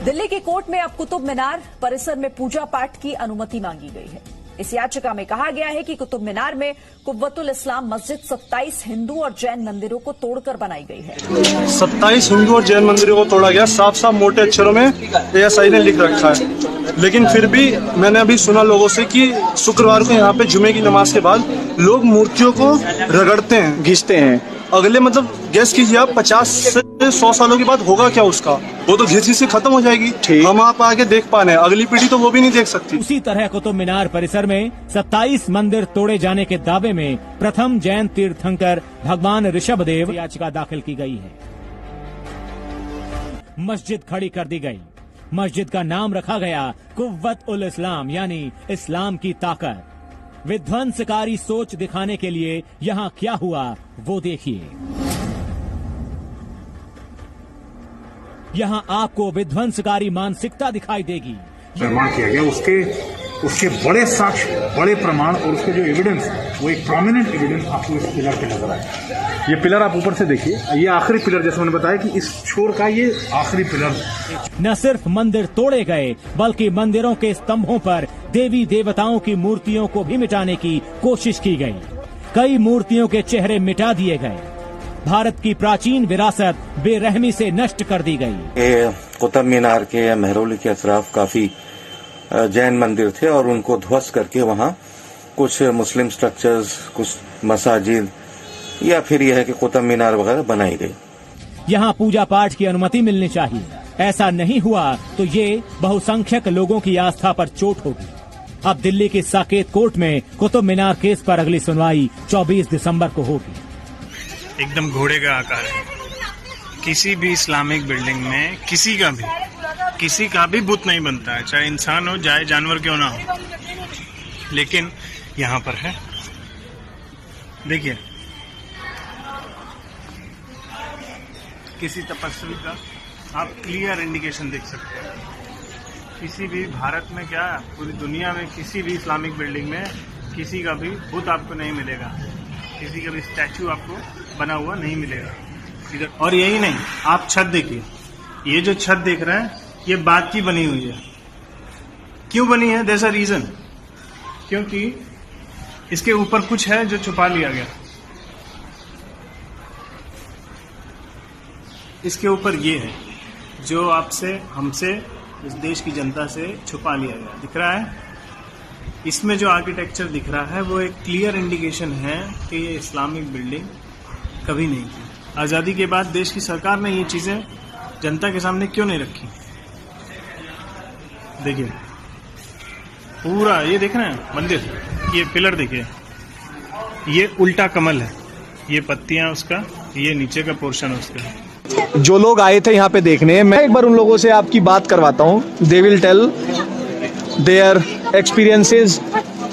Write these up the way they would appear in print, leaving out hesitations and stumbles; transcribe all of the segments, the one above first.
दिल्ली की कोर्ट में अब कुतुब मीनार परिसर में पूजा पाठ की अनुमति मांगी गई है। इस याचिका में कहा गया है कि कुतुब मीनार में कुव्वतुल इस्लाम मस्जिद 27 हिंदू और जैन मंदिरों को तोड़कर बनाई गई है। 27 हिंदू और जैन मंदिरों को तोड़ा गया, साफ साफ मोटे अक्षरों में ASI ने लिख रखा है। लेकिन फिर भी मैंने अभी सुना लोगों से कि शुक्रवार को यहाँ पे जुमे की नमाज के बाद लोग मूर्तियों को रगड़ते हैं, घिसते हैं। अगले मतलब गैस कीजिए आप 50 से 100 सालों के बाद होगा क्या उसका? वो तो घिसी से खत्म हो जाएगी। हम आप आगे देख पा रहे हैं, अगली पीढ़ी तो वो भी नहीं देख सकती। उसी तरह कुतुब मीनार परिसर में 27 मंदिर तोड़े जाने के दावे में प्रथम जैन तीर्थंकर भगवान ऋषभदेव याचिका दाखिल की गई है। मस्जिद खड़ी कर दी गई। मस्जिद का नाम रखा गया कुव्वत उल इस्लाम यानी इस्लाम की ताकत। विध्वंसकारी सोच दिखाने के लिए यहाँ क्या हुआ वो देखिए। यहाँ आपको विध्वंसकारी मानसिकता दिखाई देगी। निर्माण किया गया उसके बड़े साक्ष्य, बड़े प्रमाण और उसके जो एविडेंस, वो एक प्रोमिनेंट एविडेंस आपको इस पिलर पे नजर आए। ये पिलर आप ऊपर से देखिए, ये आखिरी पिलर, जैसे मैंने बताया कि इस छोर का ये आखिरी पिलर। न सिर्फ मंदिर तोड़े गए बल्कि मंदिरों के स्तंभों पर देवी देवताओं की मूर्तियों को भी मिटाने की कोशिश की गई। कई मूर्तियों के चेहरे मिटा दिए गए। भारत की प्राचीन विरासत बेरहमी से नष्ट कर दी गई। कुतुब मीनार के या मेहरौली के अतराफ काफी जैन मंदिर थे और उनको ध्वस्त करके वहाँ कुछ मुस्लिम स्ट्रक्चर्स, कुछ मसाजिद या फिर यह है कि कुतुब मीनार वगैरह बनाई गई। यहाँ पूजा पाठ की अनुमति मिलनी चाहिए। ऐसा नहीं हुआ तो ये बहुसंख्यक लोगों की आस्था पर चोट होगी। अब दिल्ली की साकेत कोर्ट में कुतुब मीनार केस पर अगली सुनवाई 24 दिसंबर को होगी। एकदम घोड़े का आकार है। किसी भी इस्लामिक बिल्डिंग में किसी का भी बुत नहीं बनता है, चाहे इंसान हो चाहे जानवर क्यों ना हो। लेकिन यहाँ पर है, देखिए, किसी तपस्वी का आप क्लियर इंडिकेशन देख सकते हैं। किसी भी भारत में क्या, पूरी दुनिया में किसी भी इस्लामिक बिल्डिंग में किसी का भी बुत आपको नहीं मिलेगा, किसी का भी स्टैचू आपको बना हुआ नहीं मिलेगा इधर। और यही नहीं, आप छत देखिए, ये जो छत देख रहे हैं ये बात की बनी हुई है। क्यों बनी है? देयर इज अ रीजन, क्योंकि इसके ऊपर कुछ है जो छुपा लिया गया। इसके ऊपर ये है जो आपसे, हमसे, इस देश की जनता से छुपा लिया गया। दिख रहा है? इसमें जो आर्किटेक्चर दिख रहा है वो एक क्लियर इंडिकेशन है कि ये इस्लामिक बिल्डिंग कभी नहीं थी। आज़ादी के बाद देश की सरकार ने ये चीज़ें जनता के सामने क्यों नहीं रखी? देखिए पूरा, ये देख रहे हैं मंदिर, ये पिलर देखिए, ये उल्टा कमल है, ये पत्तियां उसका, ये नीचे का पोर्शन है उसका। जो लोग आए थे यहाँ पे देखने, मैं एक बार उन लोगों से आपकी बात करवाता हूँ। They will tell their experiences.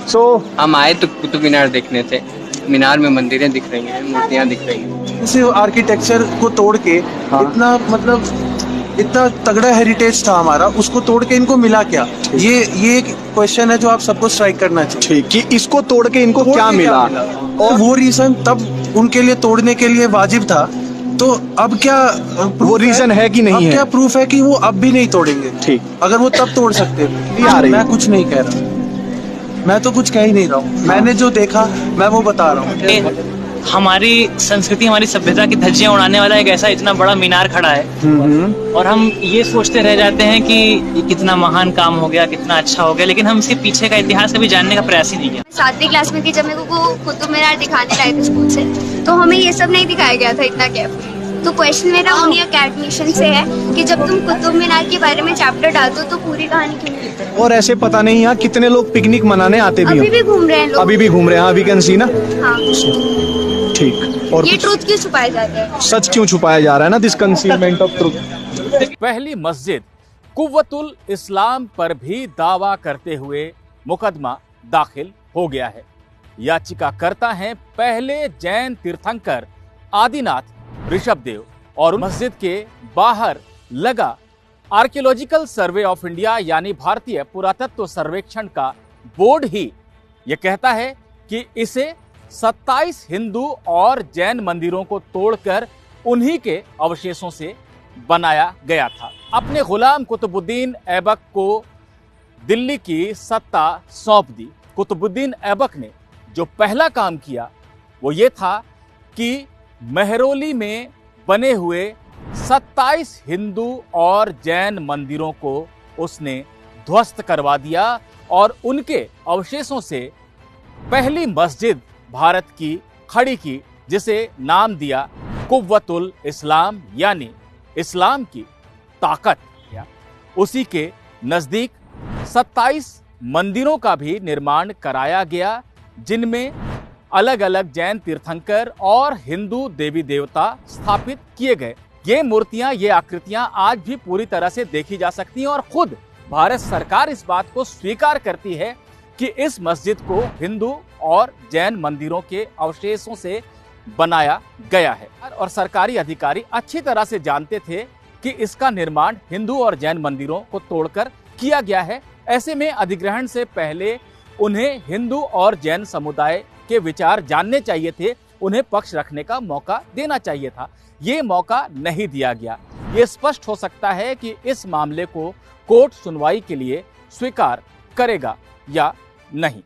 So हम आए तो कुतुब मीनार देखने थे। मीनार में मंदिरें दिख रही हैं, मूर्तियां दिख रही हैं। इस आर्किटेक्चर को तोड़ के इतना तगड़ा हेरिटेज था हमारा, उसको तोड़ के इनको मिला क्या? ये एक क्वेश्चन है जो आप सबको स्ट्राइक करना चाहिए कि इसको तोड़ के इनको क्या मिला। और वो रीजन तब उनके लिए तोड़ने के लिए वाजिब था, तो अब क्या वो रीजन है कि नहीं है? क्या प्रूफ है कि वो अब भी नहीं तोड़ेंगे? ठीक, अगर वो तब तोड़ सकते। मैं कुछ नहीं कह रहा, मैं तो कुछ कह ही नहीं रहा हूँ। मैंने जो देखा मैं वो बता रहा हूँ। हमारी संस्कृति, हमारी सभ्यता की धज्जियां उड़ाने वाला एक ऐसा इतना बड़ा मीनार खड़ा है और हम ये सोचते रह जाते हैं कि ये कितना महान काम हो गया, कितना अच्छा हो गया, लेकिन हम इसके पीछे का इतिहास कभी जानने का प्रयास ही नहीं किया। 7वीं क्लास में थी जब मेरे को कुतुब मीनार दिखाने लाए थे स्कूल से, तो हमें ये सब नहीं दिखाया गया था इतना केयरफुली। तो क्वेश्चन मेरा उन्हीं अकेडमिशियन से है कि जब तुम कुतुब मीनार के बारे में चैप्टर डालते हो तो पूरी कहानी क्यों नहीं लिखते? और ऐसे पता नहीं यहाँ कितने लोग पिकनिक मनाने आते भी अभी भी घूम रहे हैं लोग। अभी भी घूम रहे हैं, वी कैन सी ना। हाँ, ठीक। और ये ट्रूथ क्यों छुपाया जाता है? सच क्यों छुपाया जा रहा है ना, दिस कंसीलमेंट ऑफ ट्रूथ। पहली मस्जिद कुव्वतुल इस्लाम पर भी दावा करते हुए मुकदमा दाखिल हो गया है। याचिकाकर्ता हैं पहले जैन तीर्थंकर आदिनाथ ऋषभदेव और मस्जिद के बाहर लगा आर्कियोलॉजिकल सर्वे ऑफ इंडिया यानी भारतीय पुरातत्व सर्वेक्षण का बोर्ड ही यह कहता है कि इसे 27 हिंदू और जैन मंदिरों को तोड़कर उन्हीं के अवशेषों से बनाया गया था। अपने गुलाम कुतुबुद्दीन ऐबक को दिल्ली की सत्ता सौंप दी। कुतुबुद्दीन ऐबक ने जो पहला काम किया वो ये था कि मेहरौली में बने हुए 27 हिंदू और जैन मंदिरों को उसने ध्वस्त करवा दिया और उनके अवशेषों से पहली मस्जिद भारत की खड़ी की, जिसे नाम दिया कुव्वतुल इस्लाम, यानी इस्लाम की ताकत। उसी के नजदीक 27 मंदिरों का भी निर्माण कराया गया, जिनमें अलग अलग जैन तीर्थंकर और हिंदू देवी देवता स्थापित किए गए। ये मूर्तियां, ये आकृतियां आज भी पूरी तरह से देखी जा सकती हैं और खुद भारत सरकार इस बात को स्वीकार करती है कि इस मस्जिद को हिंदू और जैन मंदिरों के अवशेषों से बनाया गया है। और सरकारी अधिकारी अच्छी तरह से जानते थे कि इसका निर्माण हिंदू और जैन मंदिरों को तोड़कर किया गया है। ऐसे में अधिग्रहण से पहले उन्हें हिंदू और जैन समुदाय के विचार जानने चाहिए थे, उन्हें पक्ष रखने का मौका देना चाहिए था। ये मौका नहीं दिया गया। ये स्पष्ट हो सकता है कि इस मामले को कोर्ट सुनवाई के लिए स्वीकार करेगा या नहीं।